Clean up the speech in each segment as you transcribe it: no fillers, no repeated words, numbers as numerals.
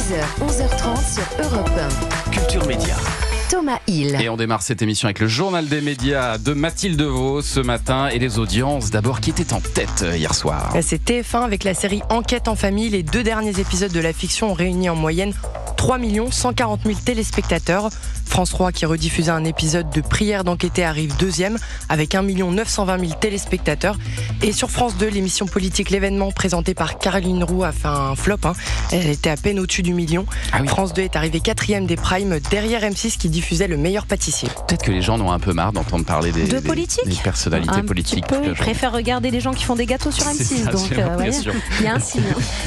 10h, 11h30 sur Europe 1. Culture Média. Thomas Hill. Et on démarre cette émission avec le journal des médias de Mathilde Vaux ce matin et les audiences d'abord qui étaient en tête hier soir. C'est TF1 avec la série Enquête en famille. Les 2 derniers épisodes de la fiction ont réuni en moyenne 3 140 000 téléspectateurs. France 3 qui rediffusait un épisode de Prière d'enquêter arrive 2e avec 1 920 000 téléspectateurs. Et sur France 2, l'émission politique L'événement présentée par Caroline Roux a fait un flop. Elle était à peine au-dessus du million. Ah oui. France 2 est arrivé 4e des primes derrière M6 qui diffusait Le meilleur pâtissier. Peut-être que les gens en ont un peu marre d'entendre parler des personnalités politiques. Ils préfèrent regarder des gens qui font des gâteaux sur M6. Ça, donc il y a un signe.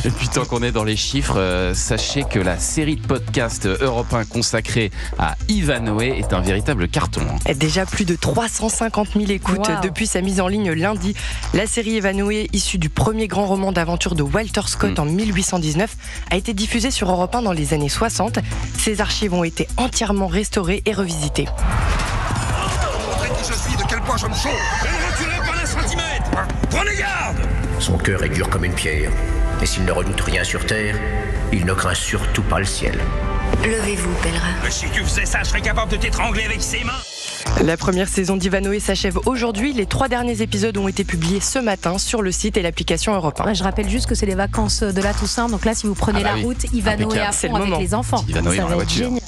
Et puis tant qu'on est dans les chiffres, sachez que la série de podcasts Europe 1 consacrée à Ivanhoé est un véritable carton. Déjà plus de 350 000 écoutes depuis sa mise en ligne lundi. La série Ivanhoé, issue du premier grand roman d'aventure de Walter Scott en 1819, a été diffusée sur Europe 1 dans les années 60. Ses archives ont été entièrement restaurées et revisitées. Montrez qui je suis, de quel point je me sauve. Je ne reculerai pas d'un centimètre. Prenez garde. Son cœur est dur comme une pierre. Et s'il ne redoute rien sur terre, il ne craint surtout pas le ciel. Levez-vous, pèlerin. Mais si tu faisais ça, je serais capable de t'étrangler avec ses mains. La première saison d'Ivanhoé s'achève aujourd'hui. Les 3 derniers épisodes ont été publiés ce matin sur le site et l'application Europe 1. Je rappelle juste que c'est les vacances de la Toussaint. Donc là, si vous prenez la route, Ivanhoé à fond avec les enfants. Ivanhoé ça dans la va être voiture. génial.